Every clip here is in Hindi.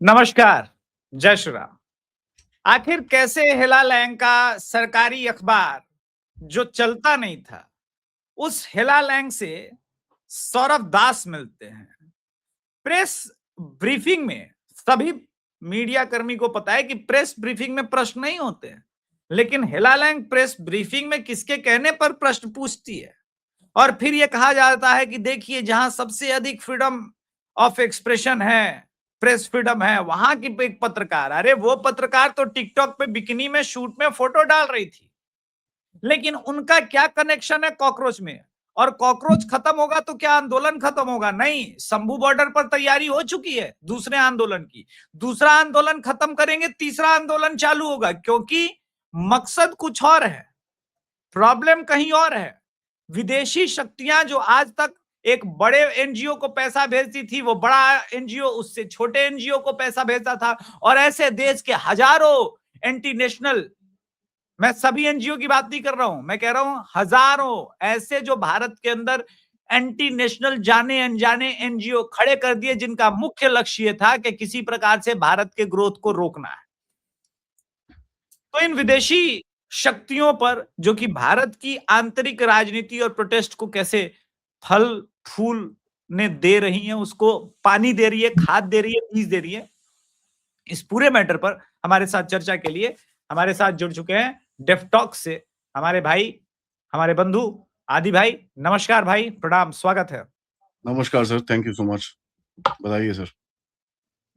नमस्कार, जय श्री राम। आखिर कैसे हिला लैंग का सरकारी अखबार जो चलता नहीं था, उस हिला लैंग से सौरभ दास मिलते हैं। प्रेस ब्रीफिंग में सभी मीडिया कर्मी को पता है कि प्रेस ब्रीफिंग में प्रश्न नहीं होते हैं, लेकिन हिला लैंग प्रेस ब्रीफिंग में किसके कहने पर प्रश्न पूछती है और फिर यह कहा जाता है कि देखिए जहां सबसे अधिक फ्रीडम ऑफ एक्सप्रेशन है, प्रेस फ्रीडम है, वहां की एक पत्रकार, अरे वो पत्रकार तो टिकटॉक पे बिकिनी में शूट में फोटो डाल रही थी, लेकिन उनका क्या कनेक्शन है कॉकरोच में? और कॉकरोच खत्म होगा तो क्या आंदोलन खत्म होगा? नहीं, शंभू बॉर्डर पर तैयारी हो चुकी है दूसरे आंदोलन की। दूसरा आंदोलन खत्म करेंगे, तीसरा आंदोलन चालू होगा, क्योंकि मकसद कुछ और है, प्रॉब्लम कहीं और है। विदेशी शक्तियां जो आज तक एक बड़े एनजीओ को पैसा भेजती थी, वो बड़ा एनजीओ उससे छोटे एनजीओ को पैसा भेजता था, और ऐसे देश के हजारों एंटी नेशनल, मैं सभी एनजीओ की बात नहीं कर रहा हूं, मैं कह रहा हूं हजारों ऐसे जो भारत के अंदर एंटी नेशनल जाने अनजाने एनजीओ खड़े कर दिए, जिनका मुख्य लक्ष्य था कि किसी प्रकार से भारत के ग्रोथ को रोकना है। तो इन विदेशी शक्तियों पर जो कि भारत की आंतरिक राजनीति और प्रोटेस्ट को कैसे फल फूल ने दे रही हैं, उसको पानी दे रही है, खाद दे रही है, बीज दे रही है, इस पूरे मैटर पर हमारे साथ चर्चा के लिए हमारे साथ जुड़ चुके हैं डेफटॉक से हमारे भाई, हमारे बंधु आदि भाई। नमस्कार भाई, प्रणाम, स्वागत है। नमस्कार sir, thank you so much. बताइए सर।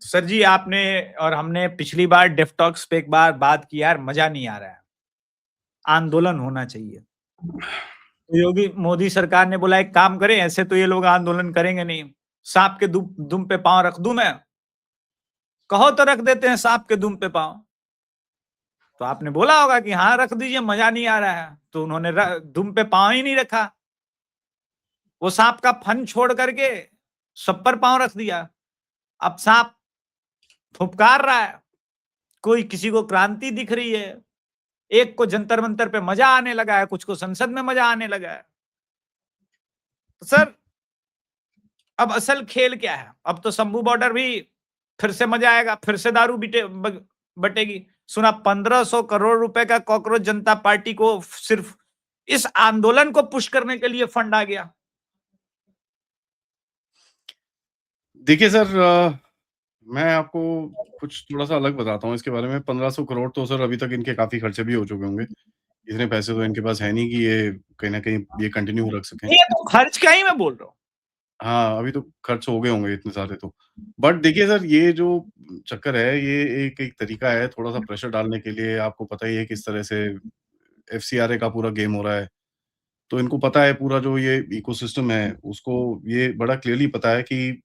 सर जी, आपने और हमने पिछली बार डेफटॉक्स पे एक बार बात की, यार मजा नहीं आ रहा है, आंदोलन होना चाहिए। तो योगी मोदी सरकार ने बोला एक काम करें, ऐसे तो ये लोग आंदोलन करेंगे नहीं, सांप के दुम पे पांव रख दूं मैं, कहो तो रख देते हैं सांप के दुम पे पांव। तो आपने बोला होगा कि हाँ रख दीजिए, मजा नहीं आ रहा है, तो उन्होंने दुम पे पांव ही नहीं रखा, वो सांप का फन छोड़ करके सब पर पांव रख दिया। अब सांप फुफकार रहा है, कोई किसी को क्रांति दिख रही है, एक को जंतर मंतर पे मजा आने लगा है, कुछ को संसद में मजा आने लगा है। तो सर अब असल खेल क्या है? अब तो शंभू बॉर्डर भी फिर से मजा आएगा, फिर से दारू बटेगी। सुना 1500 करोड़ रुपए का कॉकरोच जनता पार्टी को सिर्फ इस आंदोलन को पुश करने के लिए फंड आ गया। देखिए सर, मैं आपको कुछ थोड़ा सा अलग बताता हूँ इसके बारे में। 1500 करोड़ तो सर अभी तक इनके काफी खर्चे भी हो चुके होंगे। इतने पैसे तो इनके पास है नहीं कि ये कहीं ना कहीं ये कंटिन्यू रख सकें। ये तो खर्च का ही मैं बोल रहा हूँ। हाँ, अभी तो खर्च हो गए होंगे इतने सारे तो। बट देखिए सर, ये जो चक्कर है, ये एक तरीका है थोड़ा सा प्रेशर डालने के लिए। आपको पता ही है किस तरह से एफसीआरए का पूरा गेम हो रहा है। तो इनको पता है पूरा जो ये इकोसिस्टम है, उसको ये बड़ा क्लियरली पता है कि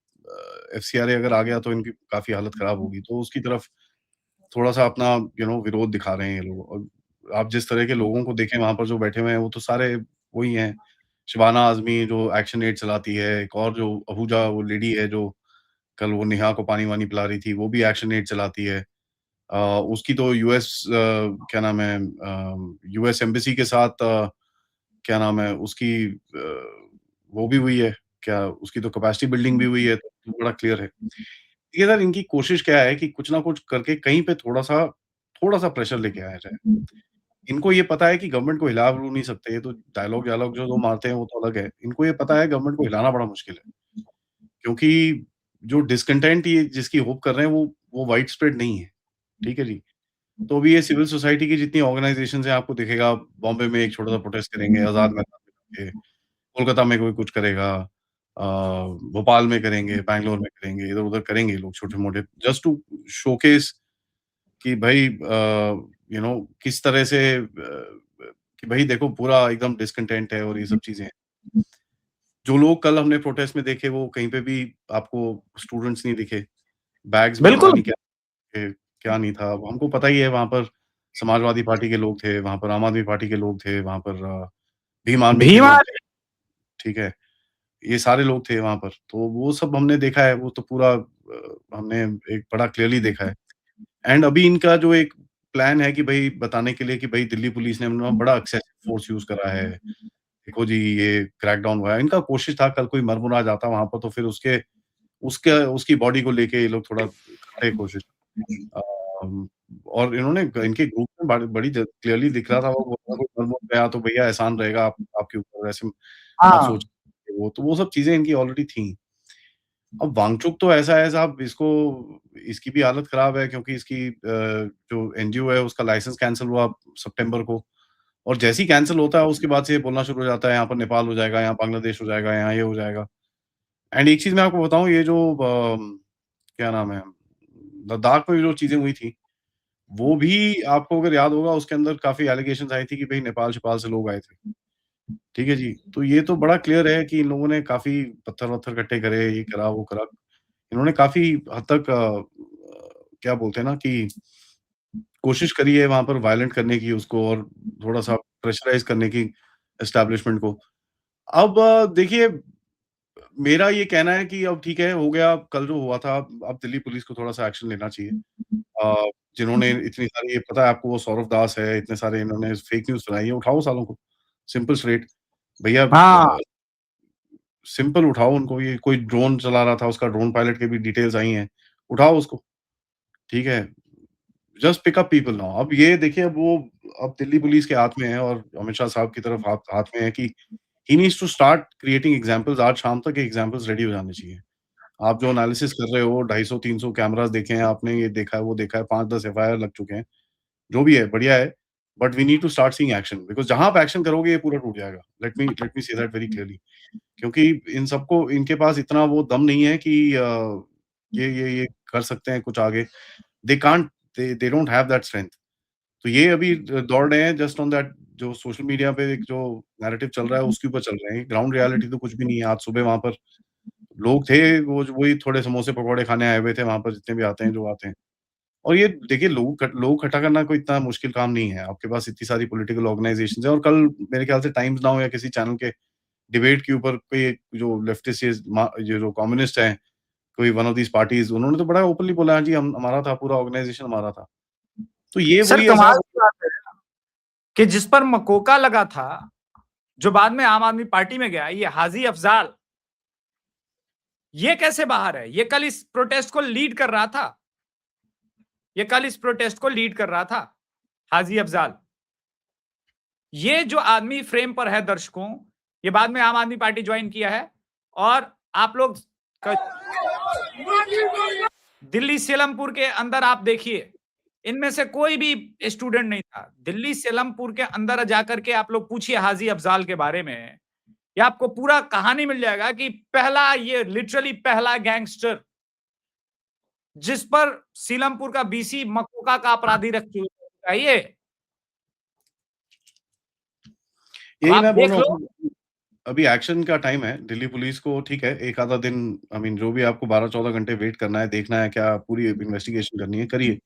एफसीआरए अगर आ गया तो इनकी काफ़ी हालत ख़राब होगी। तो उसकी तरफ थोड़ा-सा अपना विरोध दिखा रहे हैं ये लोग। और आप जिस तरह के लोगों को देखें वहाँ पर जो बैठे हुए हैं, वो तो सारे वही हैं। शबाना आज़मी जो एक्शन एड चलाती है, एक और जो अहूजा वो लेडी है जो कल वो नेहा को पानी-वानी पिला रही थी, वो भी एक्शन एड चलाती है। उसकी तो क्या नाम है, यूएस एम्बेसी के साथ क्या नाम है उसकी, वो भी हुई है, क्या उसकी तो कैपेसिटी बिल्डिंग भी हुई है, तो बड़ा क्लियर है। देखिए सर, इनकी कोशिश क्या है कि कुछ ना कुछ करके कहीं पे थोड़ा-सा प्रेशर लेके आया जाए। इनको ये पता है कि गवर्नमेंट को हिला-विलू नहीं सकते, ये तो डायलॉग जो मारते हैं वो तो अलग है। इनको ये पता है गवर्नमेंट को हिलाना बड़ा मुश्किल है, क्योंकि जो डिस्कंटेंट ये जिसकी होप कर रहे हैं वो वाइड स्प्रेड नहीं है, ठीक है जी? तो अभी ये सिविल सोसाइटी की जितनी ऑर्गनाइज़ेशंस हैं, आपको दिखेगा बॉम्बे में एक छोटा-सा प्रोटेस्ट करेंगे, आज़ाद मैदान में जाके, कोलकाता में कोई कुछ करेगा, भोपाल में करेंगे, बैंगलोर में करेंगे, इधर-उधर करेंगे ये लोग छोटे-मोटे, जस्ट टू शोकेस कि भई किस तरह से कि भई देखो पूरा एकदम डिस्कंटेंट है और ये सब चीज़ें हैं। जो लोग कल हमने प्रोटेस्ट में देखे वो कहीं पे भी आपको स्टूडेंट्स नहीं दिखे। बैग्स में पता बिल्कुल। नहीं क्या क्या नहीं था। अब हमको पता ही है वहाँ पर समाजवादी पार्टी के लोग थे, वहाँ पर आम आदमी पार्टी के लोग थे, वहाँ पर भीम आर्मी के भीमा। लोग थे, ठीक है? ये सारे लोग थे वहाँ पर। तो वो सब हमने देखा है, वो तो पूरा हमने एक बड़ा क्लियरली देखा है। एंड अभी इनका जो एक प्लान है कि भई बताने के लिए कि भई दिल्ली पुलिस ने ना बड़ा एक्सेसिव फोर्स यूज़ करा है। देखो जी ये क्रैकडाउन हुआ है। इनका कोशिश था कल कोई मर-मुरा जाता वहाँ पर तो फिर उसकी बॉडी को लेके ये लोग थोड़ा करने की कोशिश। और इन्होंने इनके ग्रुप में बड़ी क्लियरली दिख रहा था वो मर गया तो भैया एहसान रहेगा आपके ऊपर, ऐसे मत हाँ। सोचिए वो, तो वो सब चीज़ें इनकी ऑलरेडी थी। अब वांगचुक तो ऐसा है साहब, इसकी भी हालत खराब है क्योंकि इसकी जो एनजीओ है उसका लाइसेंस कैंसल हुआ सितंबर को, और जैसे ही कैंसल होता है उसके बाद से ये बोलना शुरू हो जाता है यहाँ पर नेपाल हो जाएगा, यहाँ बांग्लादेश हो जाएगा, यहाँ ये हो जाएगा। एंड एक चीज़ मैं आपको बताऊँ, ये जो क्या नाम है, लद्दाख में जो चीज़ें हुई थी, वो भी आपको अगर याद होगा उसके अंदर काफ़ी एलिगेशंस आई थी कि भई नेपाल-शेपाल से लोग आए थे। ठीक है जी? तो ये तो बड़ा क्लियर है कि इन लोगों ने काफ़ी पत्थर-वत्थर इकट्ठे करे, ये करा, वो करा। इन्होंने काफ़ी हद तक क्या बोलते हैं ना कि कोशिश करी है वहाँ पर वायलेंट करने की उसको, और थोड़ा-सा प्रेशराइज़ करने की एस्टेब्लिशमेंट को। अब देखिए, मेरा ये कहना है कि अब ठीक है, हो गया, कल जो हुआ था, अब दिल्ली पुलिस को थोड़ा-सा एक्शन लेना चाहिए। जिन्होंने इतनी सारी, ये पता है आपको, वो सौरव दास है, इतने सारे इन्होंने फेक न्यूज़ फैलाई है, उठाओ सालों को, सिंपल स्ट्रेट। भैया हाँ। सिंपल उठाओ उनको, ये कोई ड्रोन चला रहा था, उसका ड्रोन पायलट की भी डिटेल्स आई हैं, उठाओ उसको, ठीक है? Just pick up people now. अब ये देखिए, अब दिल्ली पुलिस के हाथ में है और अमित शाह साहब की तरफ हाथ हाथ में है कि he needs to start creating examples. आज शाम तक ये एग्जांपल्स रेडी हो जाने चाहिए। आप जो एनालिसिस कर रहे हो, 250-300 कैमरास देखे हैं आपने, ये देखा है, वो देखा है, 5-10 एफआईआर लग चुके हैं, जो भी है, बढ़िया है, but we need to start seeing action, because जहाँ आप एक्शन करोगे ये पूरा टूट जाएगा। Let me say that very clearly, क्योंकि इन सबको, इनके पास इतना वो दम नहीं है कि ये कर सकते हैं कुछ आगे। They can't, they don't have that strength. तो ये अभी दौड़ रहे हैं जस्ट ऑन दैट, जो सोशल मीडिया पे एक जो नैरेटिव चल रहा है उसके ऊपर चल रहे हैं। ग्राउंड रियलिटी तो कुछ भी नहीं है। आज सुबह वहाँ पर लोग थे, वो वही थोड़े समोसे पकौड़े खाने आए हुए थे वहाँ पर, जितने भी आते हैं, जो आते हैं। और ये देखिए, लोग इकट्ठा करना कोई इतना मुश्किल काम नहीं है। आपके पास इतनी सारी पॉलिटिकल ऑर्गनाइजेशंस हैं, और कल मेरे ख्याल से टाइम्स नाउ या किसी चैनल के डिबेट के ऊपर कोई एक जो लेफ्टिस्ट, ये जो कम्युनिस्ट हैं, कोई वन ऑफ दीज़ पार्टीज़, उन्होंने तो बड़ा ओपनली बोला, हाँ जी, हम हमारा था, पूरा ऑर्गनाइजेशन हमारा था। तो ये सर वही है कमाल साहब। की बात है कि जिस पर मकोका लगा था, जो बाद में आम आदमी पार्टी में गया, ये हाजी अफजाल, ये कैसे बाहर है? ये कल इस प्रोटेस्ट को लीड कर रहा था। ये कल इस प्रोटेस्ट को लीड कर रहा था, हाजी अफजाल। ये जो आदमी फ्रेम पर है दर्शकों, ये बाद में आम आदमी पार्टी ज्वाइन किया है, और आप लोग दिल्ली सेलमपुर के अंदर आप देखिए, इनमें से कोई भी स्टूडेंट नहीं था। दिल्ली सेलमपुर के अंदर जाकर के आप लोग पूछिए हाजी अफजाल के बारे में, ये आपको पूरा कहानी मिल जाएगा कि पहला, ये लिटरली पहला गैंगस्टर जिस पर सीलमपुर का बीसी मकोका का अपराधी रख चुका है। यही आप मैं बोल देख रहा लो। हूँ, अभी एक्शन का टाइम है। दिल्ली पुलिस को ठीक है, एक आधा दिन, आई मीन जो भी आपको 12-14 घंटे वेट करना है, देखना है, क्या पूरी इन्वेस्टिगेशन करनी है, करिए।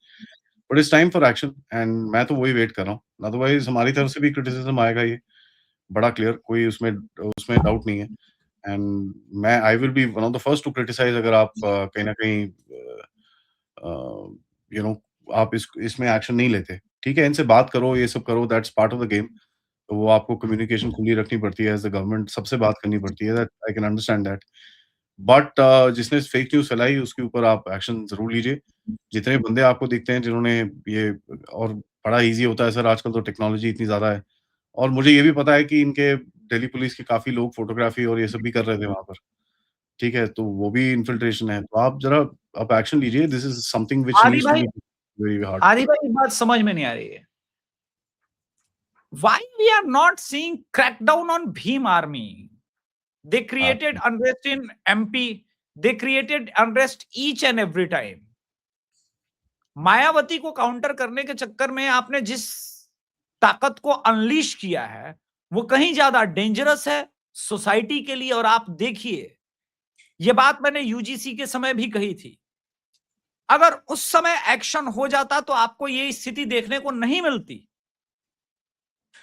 But it's time for action, and मैं तो वही वेट कर रहा हूँ। अदरवाइज़ हमारी तरफ से भी क्रिटिसिज़्म आएगा, ये बड़ा क्लियर, कोई उसमें उसमें डाउट नहीं है। एंड मैं I will be one of the first to criticise, अगर आप कहीं न कहीं यू नो आप इसमें एक्शन नहीं लेते। ठीक है, इनसे बात करो, ये सब करो, that's part of the game. तो वो आपको कम्युनिकेशन खुली रखनी पड़ती है, एज़ द गवर्नमेंट सबसे बात करनी पड़ती है, that I can understand that. But जिसने फेक न्यूज़ फैलाई उसके ऊपर आप एक्शन ज़रूर लीजिए। जितने बंदे आपको दिखते हैं जिन्होंने ये, और बड़ा ईज़ी होता है सर, आजकल तो टेक्नोलॉजी इतनी ज़्यादा है, और मुझे ये भी पता है कि इनके दिल्ली पुलिस के काफ़ी लोग फ़ोटोग्राफ़ी और ये सब भी कर रहे थे वहाँ पर। ठीक है? तो वो भी इन्फिल्ट्रेशन है। तो आप एक्शन लीजिए, दिस इज़ समथिंग व्हिच आदि नीड्स टू भाई, बी वेरी हार्ड। आदि भाई एक बात समझ में नहीं आ रही है, why we are not seeing crackdown on Bhim army? They created आप unrest in MP, they created unrest each and every time. Mayawati को काउंटर करने के चक्कर में आपने जिस ताकत को अनलीश किया है, वो कहीं ज्यादा डेंजरस है सोसाइटी के लिए। और आप देखिए, ये बात मैंने यूजीसी के समय भी कही थी, अगर उस समय एक्शन हो जाता तो आपको ये स्थिति देखने को नहीं मिलती।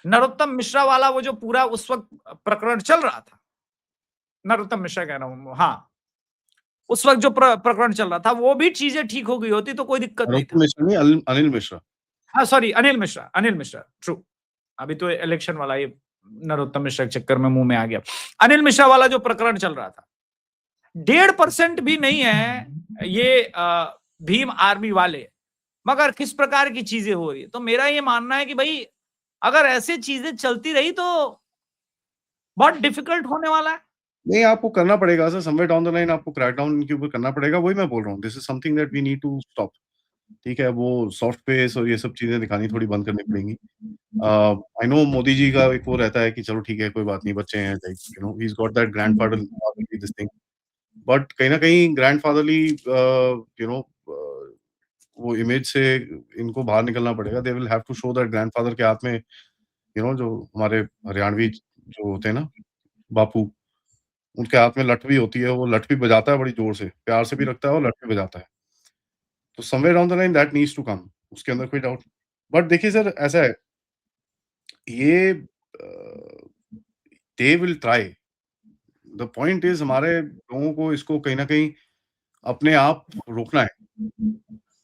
नरोत्तम मिश्रा वाला वो जो पूरा उस वक्त प्रकरण चल रहा था, नरोत्तम मिश्रा कह रहा हूं, हाँ, उस वक्त जो प्रकरण चल रहा था, वो भी चीजें ठीक हो गई होती तो कोई दिक्कत नहीं नरोत्तम था। मिश्रा नहीं, अनिल मिश्रा। हाँ सॉरी, अनिल मिश्रा, ट्रू। अभी तो इलेक्शन वाला ये नरोत्तम मिश्रा के चक्कर में मुंह में आ गया। अनिल मिश्रा वाला जो प्रकरण चल रहा था, 1.5% भी नहीं है ये भीम आर्मी वाले, मगर किस प्रकार की चीजें हो रही है। तो मेरा ये मानना है कि भाई अगर ऐसे चीजें चलती रही तो बहुत डिफिकल्ट होने वाला है। नहीं, आपको करना पड़ेगा sir, somewhere down the line आपको क्रैक डाउन इनके ऊपर करना पड़ेगा, वही मैं बोल रहा हूँ। This is something that we need to stop. ठीक है, वो सॉफ्ट पेस और ये सब चीज़ें दिखानी थोड़ी बंद करनी पड़ेंगी। आई नो मोदी जी का एक वो रहता है कि चलो ठीक है, कोई बात नहीं, बच्चे हैं, like you know he is got that grandfatherly this thing. But कहीं न कहीं ग्रैंडफ़ादरली यू नो वो इमेज से इनको बाहर निकलना पड़ेगा। They will have to show that grandfather के हाथ में यू नो जो हमारे हरियाणवी जो होते हैं ना, बापू, उनके हाथ में लठ भी होती है, वो लठ भी बजाता है बड़ी ज़ोर से, प्यार से भी रखता है और लठ भी बजाता है। तो somewhere down the line that needs to come, उसके अंदर कोई डाउट। बट देखिए सर, ऐसा है, ये they will try. The point is हमारे लोगों को इसको कहीं न कहीं अपने आप रोकना है।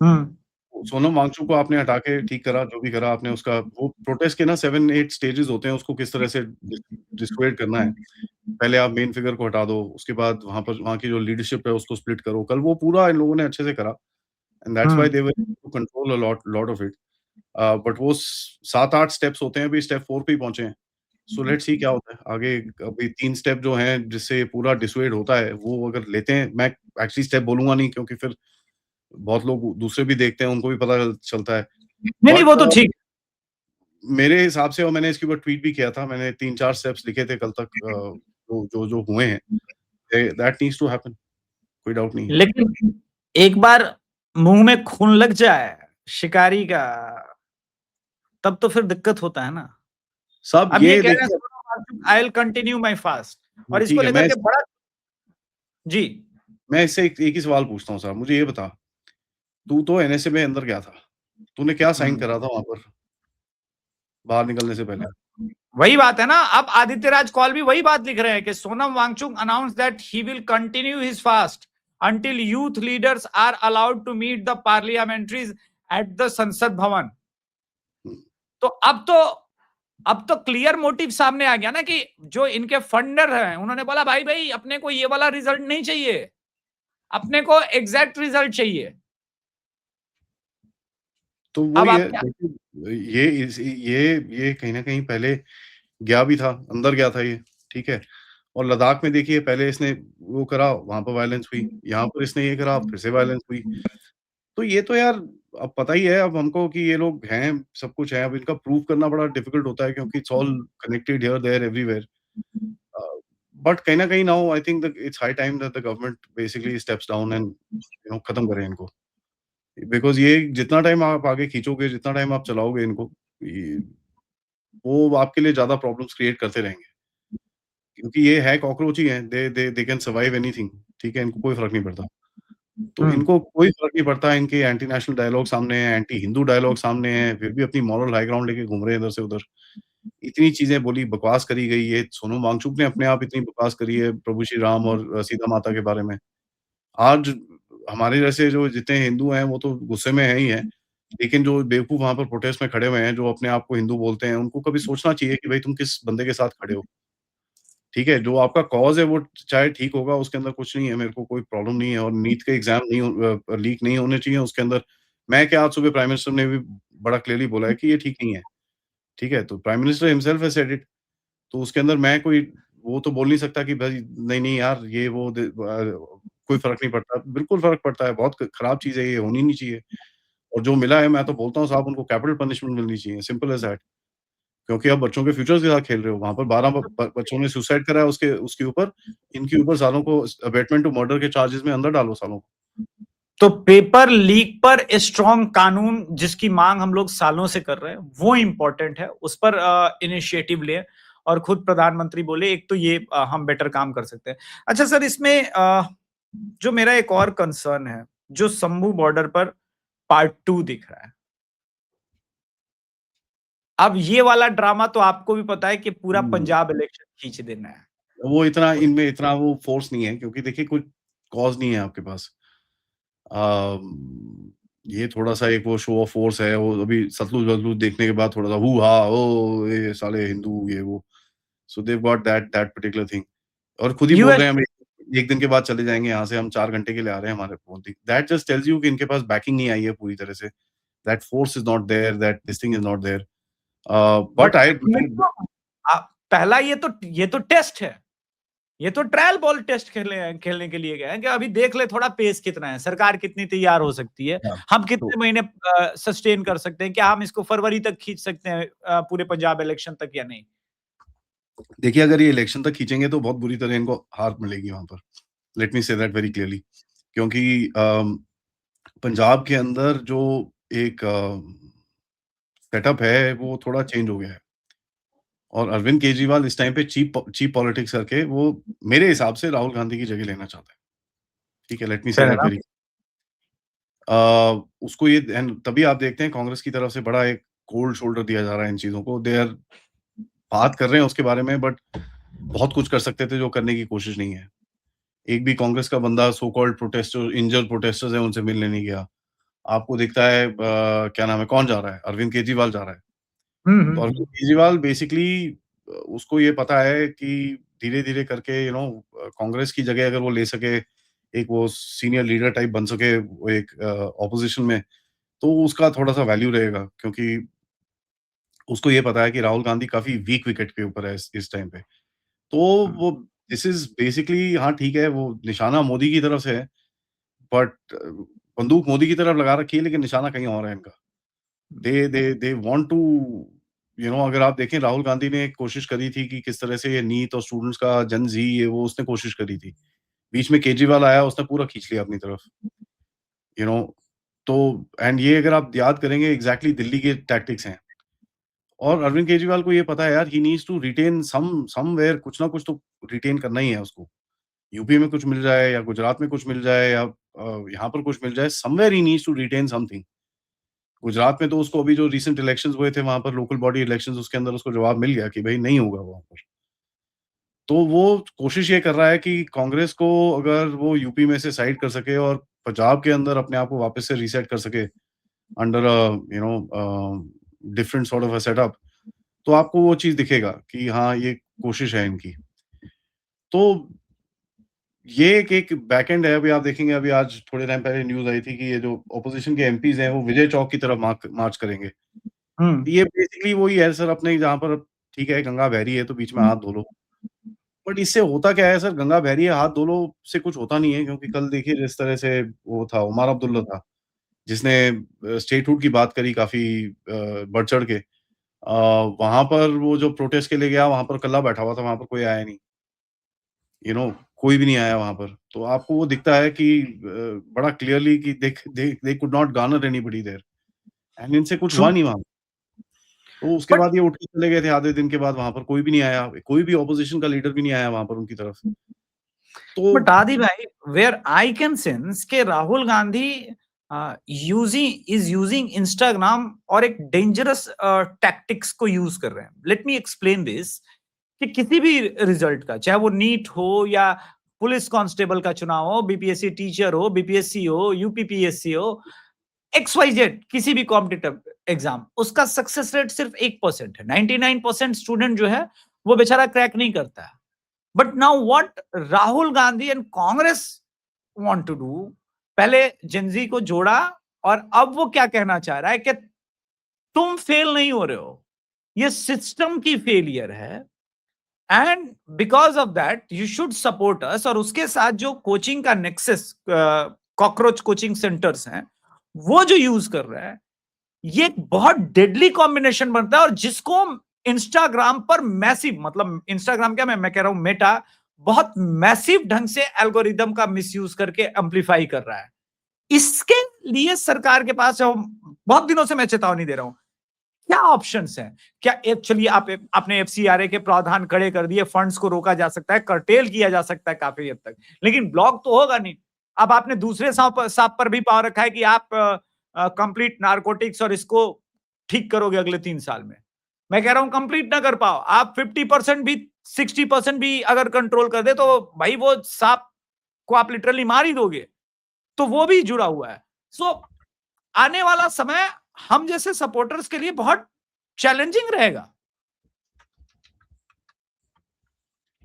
हम्म सोनम वांगचुक को आपने हटा के ठीक करा, जो भी करा आपने, उसका वो प्रोटेस्ट के ना 7-8 स्टेजेस होते हैं, उसको किस तरह से डिससुएड करना है। पहले आप मेन फिगर को हटा दो, उसके बाद वहाँ की जो लीडरशिप है उसको स्प्लिट करो। कल वो पूरा इन लोगों ने अच्छे से करा and that's why hmm they were able to control a lot of it. But वो 7-8 स्टेप्स होते हैं, अभी स्टेप 4 पे ही पहुँचे हैं। सो लेट्स सी क्या होता है आगे। अभी 3 स्टेप जो हैं जिससे ये पूरा डिससुएड होता है, वो अगर लेते हैं, मैं एक्चुअली स्टेप बोलूँगा नहीं क्योंकि फिर बहुत लोग दूसरे भी देखते हैं, उनको भी पता चलता है। नहीं नहीं, वो बट तो ठीक मेरे हिसाब से, और मैंने इसके ऊपर ट्वीट भी किया था, मैंने 3-4 स्टेप्स लिखे थे कल तक, जो हुए हैं, दैट नीड्स टू हैपन, कोई डाउट नहीं है। है। लेकिन एक बार मुंह में खून लग जाए शिकारी का, तब तो फिर दिक्कत होता है ना। सब अब ये ये कह रहे हैं देखिए, Sonam Wangchuk I will continue my fast, और इसको ठीक है, लेकर के बड़ा जी मैं इससे एक ही सवाल पूछता हूँ साहब, मुझे ये बता, तू तो एनएसए में अंदर गया था, तूने क्या साइन हम्म करा था वहाँ पर, बाहर निकलने से पहले? वही बात है ना। अब आदित्य राज कौल भी वही बात लिख रहे हैं कि Sonam Wangchuk announce that he will continue his fast until youth leaders are allowed to meet the parliamentaries at the संसद भवन। हुँ, तो अब तो क्लियर मोटिव सामने आ गया ना कि जो इनके फंडर हैं उन्होंने बोला भाई भाई अपने को ये वाला रिजल्ट नहीं चाहिए, अपने को एग्जैक्ट रिजल्ट चाहिए। तो अब वही आप है, क्या देखिए ये कहीं न कहीं पहले गया भी था, अंदर गया था ये, ठीक है? और लद्दाख में देखिए, पहले इसने वो करा, वहाँ पर वायलेंस हुई, यहाँ पर इसने ये करा, फिर से वायलेंस हुई। तो ये तो यार अब पता ही है अब हमको कि ये लोग हैं, सब कुछ है, अब इनका प्रूव करना बड़ा डिफिकल्ट होता है क्योंकि it's all connected here, there, everywhere. Uh, but कहीं न कहीं now I think that it's high time that the government basically steps down and you know खत्म करें इनको। बिकॉज़ ये जितना टाइम आप आगे खींचोगे, जितना टाइम आप चलाओगे इनको, ये वो आपके लिए ज़्यादा प्रॉब्लम्स क्रिएट करते रहेंगे। क्योंकि ये है कॉकरोच ही हैं, दे कैन सर्वाइव एनीथिंग, ठीक है? इनको कोई फ़र्क नहीं पड़ता। तो हम्म इनको कोई फ़र्क नहीं पड़ता, इनके एंटी नेशनल डायलॉग सामने हैं, एंटी हिंदू डायलॉग सामने हैं, फिर भी अपनी मॉरल हाई ग्राउंड लेके घूम रहे हैं इधर से उधर। इतनी चीज़ें बोली, बकवास करी गई है, सोनम वांगचुक ने अपने आप इतनी बकवास करी है प्रभु श्री राम और सीता माता के बारे में। आज हमारे जैसे जो जितने हिंदू हैं, वो तो गुस्से में हैं ही हैं, लेकिन जो बेवकूफ़ वहाँ पर प्रोटेस्ट में खड़े हुए हैं, जो अपने आप को हिंदू बोलते हैं, उनको कभी सोचना चाहिए कि भाई तुम किस बंदे के साथ खड़े हो। ठीक है? जो आपका कॉज़ है वो चाहे ठीक होगा, उसके अंदर कुछ नहीं है, मेरे को कोई प्रॉब्लम नहीं है, और नीट के एग्ज़ाम लीक नहीं होने चाहिए उसके अंदर। मैं क्या, आज सुबह प्राइम मिनिस्टर ने भी बड़ा क्लियरली बोला है कि ये ठीक नहीं है। ठीक है? तो prime minister himself has said it. तो उसके अंदर मैं कोई वो तो बोल नहीं सकता कि भाई नहीं, नहीं यार, ये वो कोई फ़र्क नहीं पड़ता। बिल्कुल फ़र्क पड़ता है, बहुत खराब चीज़ है ये, होनी नहीं चाहिए। और जो मिला है, मैं तो बोलता हूँ साहब, उनको कैपिटल पनिशमेंट मिलनी चाहिए, सिंपल एज़ दैट। क्योंकि आप बच्चों के फ्यूचर्स के साथ खेल रहे हो। वहाँ पर 12 बच्चों ने सुसाइड करा है, उसके उसके ऊपर इनके ऊपर सालों को अबेटमेंट टू मर्डर के चार्जेस में अंदर डालो सालों को। तो पेपर लीक पर स्ट्रॉन्ग कानून जिसकी मांग हम लोग सालों से कर रहे हैं वो इंपॉर्टेंट है, उस पर इनिशिएटिव ले। और खुद प्रधानमंत्री बोले एक तो ये हम बेटर काम कर सकते हैं। अच्छा सर, इसमें जो मेरा एक और कंसर्न है, जो शंभू बॉर्डर पर पार्ट 2 दिख रहा है। अब ये वाला ड्रामा तो आपको भी पता है कि पूरा हुँ। पंजाब इलेक्शन खींच देना है। वो इतना इनमें इतना वो फ़ोर्स नहीं है क्योंकि देखिए कोई कॉज़ नहीं है आपके पास। ये थोड़ा-सा एक वो शो ऑफ फ़ोर्स है, वो अभी सतलुज-वतलुज देखने के बाद थोड़ा-सा हू-हा, ओह! ये साले हिंदू ये वो। So they have got that that particular thing, और खुद ही बोल यूएस रहे हैं 1 दिन के बाद चले जाएँगे यहाँ से, हम 4 घंटे के लिए आ रहे हैं हमारे Modi, that just tells you कि इनके पास बैकिंग नहीं आई है पूरी तरह से। That force is not there, that this thing is not there. But but I ये तो पहला ये तो टेस्ट है, ये तो ट्रायल बॉल टेस्ट खेलने के लिए गए हैं कि अभी देख ले थोड़ा पेस कितना है, सरकार कितनी तैयार हो सकती है, हाँ, हम तो कितने महीने सस्टेन कर सकते हैं, क्या हम इसको फरवरी तक खींच सकते हैं पूरे पंजाब इलेक्शन तक या नहीं? देखिए अगर ये इलेक्शन तक खींचेंगे तो बहुत बुरी तरह इनको हार मिलेगी वहाँ पर। Let me say that very clearly क्योंकि पंजाब के अंदर जो एक सेटअप है वो थोड़ा चेंज हो गया है। और अरविंद केजरीवाल इस टाइम पे चीप पॉलिटिक्स करके वो मेरे हिसाब से राहुल गांधी की जगह लेना चाहता है। ठीक है, लेट मी से फेयर दैट एनफ। वेरी उसको ये एंड तभी आप देखते हैं कांग्रेस की तरफ से बड़ा एक कोल्ड शोल्डर दिया जा रहा है इन चीज़ों को। दे आर बात कर रहे हैं उसके बारे में बट बहुत कुछ कर सकते थे जो करने की कोशिश नहीं है। एक भी कांग्रेस का बंदा so called protester injured protesters हैं उनसे मिलने नहीं गया। आपको दिखता है क्या नाम है कौन जा रहा है? अरविंद केजरीवाल जा रहा है। हुँ, तो हुँ, अरविंद हुँ। केजरीवाल बेसिकली उसको ये पता है कि धीरे-धीरे करके कांग्रेस की जगह अगर वो ले सके, एक वो सीनियर लीडर टाइप बन सके वो एक ऑपोज़िशन में, तो उसका थोड़ा-सा वैल्यू रहेगा क्योंकि उसको ये पता है कि राहुल गांधी काफ़ी वीक विकेट के ऊपर है इस टाइम पे। तो हुँ, वो दिस इज़ बेसिकली हाँ, ठीक है, वो निशाना मोदी की तरफ से है, बट बंदूक मोदी की तरफ लगा रखी है लेकिन निशाना कहीं और है इनका। हुँ, दे वांट टू अगर आप देखें राहुल गांधी ने एक कोशिश करी थी कि किस तरह से ये नीट और स्टूडेंट्स का जेन ज़ी ये वो उसने कोशिश करी थी। बीच में केजरीवाल आया उसने पूरा खींच लिया अपनी तरफ, यू नो तो एंड ये अगर आप याद करेंगे एग्ज़ैक्टली दिल्ली के टैक्टिक्स हैं और अरविंद केजरीवाल को ये पता है यार he needs to retain somewhere कुछ ना कुछ तो रिटेन करना ही है उसको। यूपी में कुछ मिल जाए या गुजरात में कुछ मिल जाए या यहाँ पर कुछ मिल जाए somewhere he needs to retain something. Gujarat में तो उसको अभी जो रीसेंट इलेक्शंस हुए थे वहाँ पर लोकल बॉडी इलेक्शंस उसके अंदर उसको जवाब मिल गया कि भई नहीं होगा वहाँ पर। तो वो कोशिश ये कर रहा है कि कांग्रेस को अगर वो यूपी में से साइड कर सके और पंजाब के अंदर अपने आप को वापस से रीसेट कर सके under different sort of a setup तो आपको वो चीज़ दिखेगा कि हाँ, ये कोशिश है इनकी। तो ये एक बैकएंड है, अभी आप देखेंगे अभी आज थोड़े टाइम पहले न्यूज़ आई थी कि ये जो ऑपोज़िशन के एमपीज़ हैं, वो विजय चौक की तरफ मार्च करेंगे। हुँ। ये बेसिकली वही है सर अपने जहाँ पर ठीक है, गंगा बह रही है तो बीच में हाथ धो लो। बट इससे होता क्या है सर गंगा बह रही है, हाथ धो लो से कुछ होता नहीं है क्योंकि कल देखिए जिस तरह से वो था उमर अब्दुल्ला था, जिसने स्टेटहुड की बात करी काफ़ी बढ़-चढ़ के। वहाँ पर वो जो प्रोटेस्ट के लिए गया, वहाँ पर कल्ला बैठा हुआ था, वहाँ पर कोई आया नहीं। यू नो कोई भी नहीं आया वहाँ पर। तो आपको वो दिखता है कि बड़ा क्लियरली कि they could not garner anybody there and इनसे कुछ ट्रू। हुआ नहीं वहाँ। तो उसके बट बाद ये उठ के चले गए थे आधे दिन के बाद वहाँ पर कोई भी नहीं आया, कोई भी ऑपोज़िशन का लीडर भी नहीं आया वहाँ पर उनकी तरफ। तो बट आदि भाई, वेयर आई कैन सेंस कि राहुल गांधी यूजिंग इंस्टाग्राम और एक डेंजरस टैक्टिक्स को यूज कर रहे हैं। लेट मी एक्सप्लेन दिस कि किसी भी रिजल्ट का, चाहे वो नीट हो या पुलिस कांस्टेबल का चुनाव हो, बीपीएससी टीचर हो, बीपीएससी हो, यूपीपीएससी हो, एक्स वाई जेड किसी भी कॉम्पिटिटिव एग्जाम, उसका सक्सेस रेट सिर्फ 1% है। 99% स्टूडेंट जो है वो बेचारा क्रैक नहीं करता है। But now what Rahul Gandhi and Congress want to do, पहले जेनजी को जोड़ा और अब वो क्या कहना चाह रहा है कि तुम फेल नहीं हो रहे हो, ये सिस्टम की फेलियर है and because of that you should support us. और उसके साथ जो कोचिंग का नेक्सस, कॉकरोच कोचिंग सेंटर्स हैं, वो जो यूज कर रहा है, ये एक बहुत डेडली कॉम्बिनेशन बनता है और जिसको इंस्टाग्राम पर मैसिव, मतलब इंस्टाग्राम क्या, मैं कह रहा हूं मेटा, बहुत मैसिव ढंग से एल्गोरिदम का मिसयूज करके एम्पलीफाई कर रहा है। इसके लिए सरकार के पास, बहुत दिनों से मैं चेतावनी दे रहा हूं, क्या ऑप्शंस हैं? क्या चलिए आपने एफसीआरए के प्रावधान खड़े कर दिए, फंड्स को रोका जा सकता है, कर्टेल किया जा सकता है काफी हद तक, लेकिन ब्लॉक तो होगा नहीं। अब आपने दूसरे सांप पर भी पाव रखा है कि आप कंप्लीट नारकोटिक्स और इसको ठीक करोगे अगले 3 साल में। मैं कह रहा हूं कंप्लीट ना कर पाओ, आप 50% भी 60% भी अगर कंट्रोल कर दे तो भाई वो सांप को आप लिटरली मार ही दोगे। तो वो भी जुड़ा हुआ है। सो आने वाला समय हम जैसे सपोर्टर्स के लिए बहुत चैलेंजिंग रहेगा।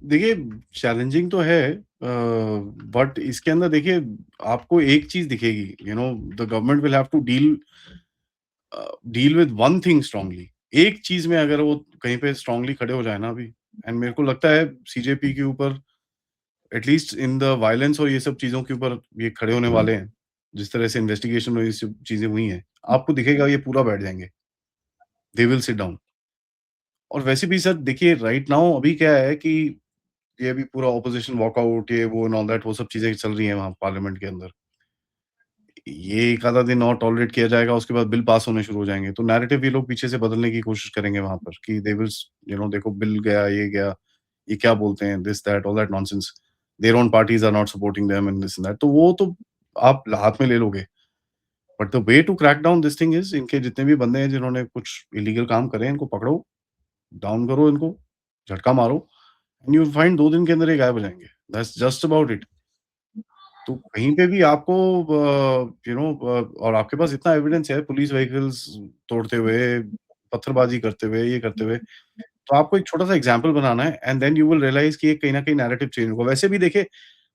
देखिए चैलेंजिंग तो है बट इसके अंदर देखिए आपको एक चीज़ दिखेगी, the government will have to deal with one thing strongly. एक चीज़ में अगर वो कहीं पे स्ट्रांगली खड़े हो जाए ना अभी, एंड मेरे को लगता है सीजेपी के ऊपर एटलीस्ट इन द वायलेंस और ये सब चीज़ों के ऊपर ये खड़े होने वाले हैं। जिस तरह से इन्वेस्टिगेशन और ये सब चीज़ें हुई हैं, आपको दिखेगा ये पूरा बैठ जाएँगे। They will sit down. और वैसे भी सर देखिए राइट नाउ अभी क्या है कि ये अभी पूरा ऑपोजिशन वॉकआउट ये वो एंड ऑल दैट वो सब चीज़ें चल रही हैं वहाँ पार्लियामेंट के अंदर। ये एक आधा दिन और टॉलरेट किया जाएगा, उसके बाद बिल पास होने शुरू हो जाएँगे। तो नैरेटिव ये लोग पीछे से बदलने की कोशिश करेंगे वहाँ पर कि दे विल देखो बिल गया, ये क्या बोलते हैं this that all that nonsense. Their own parties are not supporting them and this and that. तो वो तो आप हाथ में ले लोगे। But the way to crack down this thing is इनके जितने भी बंदे हैं जिन्होंने कुछ इल्लीगल काम करे हैं, इनको पकड़ो, डाउन करो इनको, झटका मारो एंड यू विल फाइंड 2 दिन के अंदर ये गायब हो जाएँगे। That's just about it. तो कहीं पे भी आपको और आपके पास इतना एविडेंस है पुलिस व्हीकल्स तोड़ते हुए, पत्थरबाजी करते हुए, ये करते हुए, तो आपको एक छोटा-सा एग्ज़ाम्पल बनाना है and then you will realise कि ये कहीं न कहीं नैरेटिव चेंज होगा। वैसे भी देखिए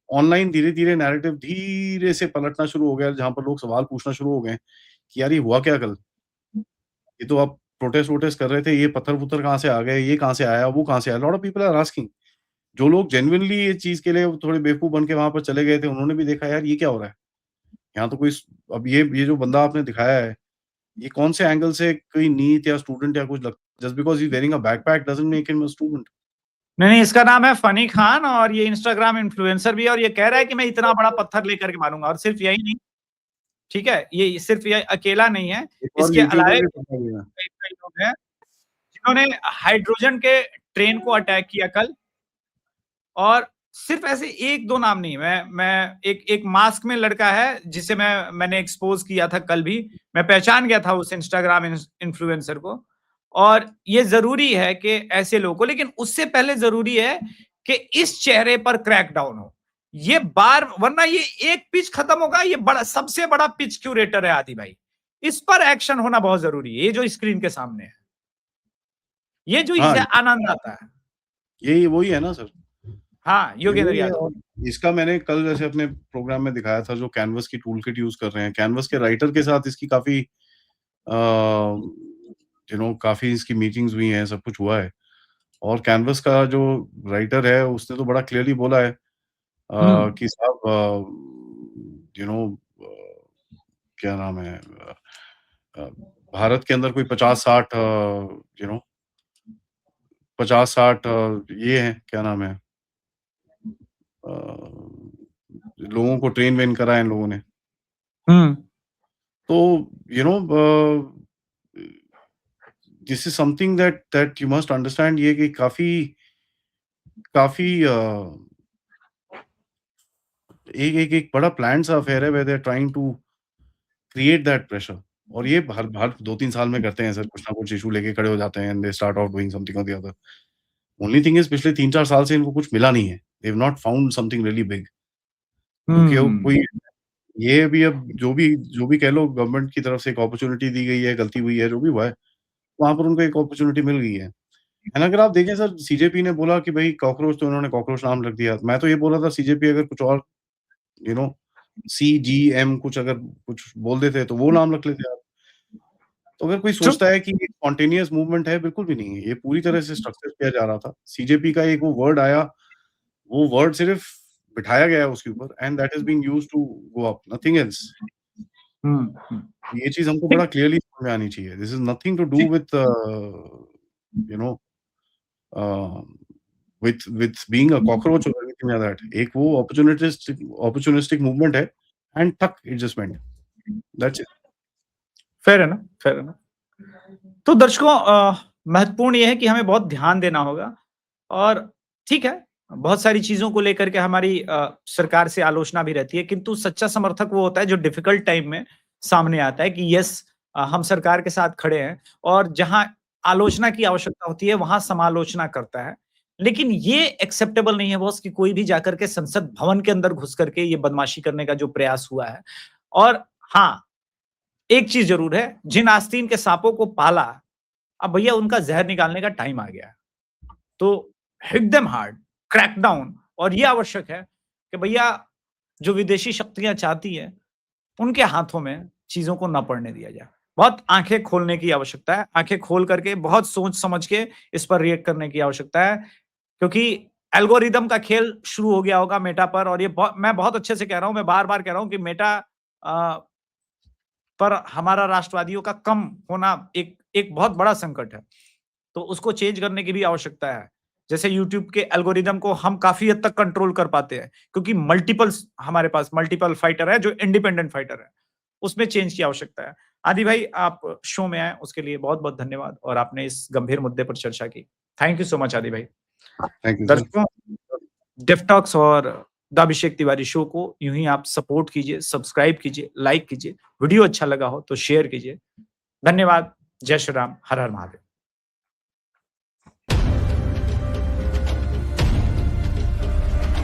ऑनलाइन धीरे-धीरे नैरेटिव धीरे से पलटना शुरू हो गया है, जहाँ पर लोग सवाल पूछना शुरू हो गए हैं कि यार ये हुआ क्या कल? ये तो आप प्रोटेस्ट-वोटेस्ट कर रहे थे, ये पत्थर-वत्थर कहाँ से आ गए? ये कहाँ से आया? वो कहाँ से आया? Lot of people are asking. जो लोग जेनुइनली ये चीज़ के लिए थोड़े बेवकूफ बन के वहाँ पर चले गए थे, उन्होंने भी देखा यार ये क्या हो रहा है? यहाँ तो कोई स अब ये जो बंदा आपने दिखाया है, ये कौन से एंगल से कोई नीट या स्टूडेंट या कुछ लग just because he is wearing a backpack doesn't make him a student. नहीं, नहीं, इसका नाम है फनी खान और ये इंस्टाग्राम इन्फ्लुएंसर भी है और ये कह रहा है कि मैं इतना बड़ा पत्थर लेकर के मारूँगा और सिर्फ यही नहीं, ठीक है? ये सिर्फ ये अकेला नहीं है, एक और इसके यूट्यूबर अलावे भी पकड़ा गया। कई कई लोग हैं, जिन्होंने हाइड्रोजन के ट्रेन को अटैक किया कल और सिर्फ ऐसे 1-2 नाम नहीं, मैं एक एक मास्क में लड़का है, जिसे मैंने एक्सपोज़ किया था कल भी, मैं पहचान गया था उस इंस्टाग्राम इन्फ्लुएंसर को और ये ज़रूरी है कि ऐसे लोगों को लेकिन उससे पहले ज़रूरी है कि इस चेहरे पर क्रैक डाउन हो। ये बार वरना ये एक पिच खत्म होगा, ये बड़ा सबसे बड़ा पिच क्यूरेटर है आदि भाई। इस पर एक्शन होना बहुत ज़रूरी है, ये जो स्क्रीन के सामने है। ये जो हाँ, इसे आनंद आता है। यही वही है ना सर। हाँ, ये योगेंद्र वही है यादव। और इसका मैंने कल जैसे अपने प्रोग्राम में दिखाया था जो कैनवास की टूल किट यूज़ कर रहे हैं। कैनवास के राइटर के साथ इसकी काफ़ी काफ़ी इसकी मीटिंग्स हुई हैं, सब कुछ हुआ है। और कैनवास का जो राइटर है उसने तो बड़ा क्लियरली बोला है हुँ। कि साहब यू नो क्या नाम है अ, भारत के अंदर कोई 50-60 यू नो 50-60 ये हैं, क्या नाम है अ, लोगों को ट्रेन-वेन करा है इन लोगों ने। हुँ। तो you know this is something that you must understand ये कि काफ़ी काफ़ी एक एक एक बड़ा प्लान्ड सा अफेयर है where they are trying to create that pressure और ये हर हर 2-3 साल में करते हैं सर, कुछ ना कुछ इश्यू लेके खड़े हो जाते हैं and they start off doing something और the other. Only thing is पिछले 3-4 साल से इनको कुछ मिला नहीं है। They have not found something really big क्योंकि वो हुँ। कोई ये भी अब जो भी कह लो गवर्नमेंट की तरफ से एक अपॉर्च्युनिटी दी गई है, गलती हुई है, जो भी हुआ है, वहाँ पर उनको एक अपॉर्च्युनिटी मिल गई है। एंड अगर आप देखें सर सीजेपी ने बोला कि भई कॉकरोच तो उन्होंने कॉकरोच नाम रख दिया। मैं तो ये बोल रहा था सीजेपी अगर कुछ और यू नो सीजीएम कुछ अगर कुछ बोल देते तो वो नाम रख लेते आप। तो अगर कोई चुप। सोचता है कि ये स्पॉन्टेनियस मूवमेंट है, बिल्कुल भी नहीं है। ये पूरी तरह से स्ट्रक्चर किया जा रहा था। सीजेपी का एक वो वर्ड आया, वो वर्ड सिर्फ बिठाया गया है उसके ऊपर and that is being used to go up, nothing else. Hmm, hmm. ये चीज़ हमको बड़ा ठीक, क्लियरली समझ में आनी चाहिए। This is nothing to do ठीक। With you know uh, with being a cockroach और एनीथिंग लाइक दैट। एक वो अपॉर्च्युनिस्टिक मूवमेंट है and that it just went. That's it. Fair enough, fair enough. तो दर्शकों महत्वपूर्ण ये है कि हमें बहुत ध्यान देना होगा और ठीक है, बहुत सारी चीज़ों को लेकर के हमारी सरकार से आलोचना भी रहती है, किंतु सच्चा समर्थक वो होता है जो डिफ़िकल्ट टाइम में सामने आता है कि यस हम सरकार के साथ खड़े हैं और जहाँ आलोचना की आवश्यकता होती है, वहाँ समालोचना करता है। लेकिन ये एक्सेप्टेबल नहीं है बॉस कि कोई भी जाकर के संसद भवन के अंदर घुस करके ये बदमाशी करने का जो प्रयास हुआ है और हाँ, एक चीज़ ज़रूर है, जिन आस्तीन के साँपों को पाला, अब भैया उनका ज़हर निकालने का टाइम आ गया है। तो hit them hard, crack down और ये आवश्यक है। कि भैया जो विदेशी शक्तियां चाहती है उनके हाथों में चीजों को न पड़ने दिया जाए। बहुत आंखें खोलने की आवश्यकता है, आंखें खोल करके बहुत सोच समझ के इस पर रिएक्ट करने की आवश्यकता है, क्योंकि एल्गोरिदम का खेल शुरू हो गया होगा मेटा पर। और ये मैं बहुत अच्छे से कह रहा हूं, मैं बार बार कह रहा हूं कि मेटा पर हमारा राष्ट्रवादियों का कम होना एक एक बहुत बड़ा संकट है, तो उसको चेंज करने की भी आवश्यकता है। जैसे यूट्यूब के एल्गोरिदम को हम काफी हद तक कंट्रोल कर पाते हैं, क्योंकि हमारे पास मल्टीपल फाइटर है जो इंडिपेंडेंट फाइटर है, उसमें चेंज की आवश्यकता है। आदि भाई, आप शो में आए उसके लिए बहुत बहुत धन्यवाद, और आपने इस गंभीर मुद्दे पर चर्चा की। थैंक यू सो मच आदि भाई। Thank you sir. दर्शकों, डेफ टॉक्स और द अभिषेक तिवारी शो को यूं ही आप सपोर्ट कीजिए, सब्सक्राइब कीजिए, लाइक कीजिए, वीडियो अच्छा लगा हो तो शेयर कीजिए। धन्यवाद। जय श्री राम। हर हर महादेव।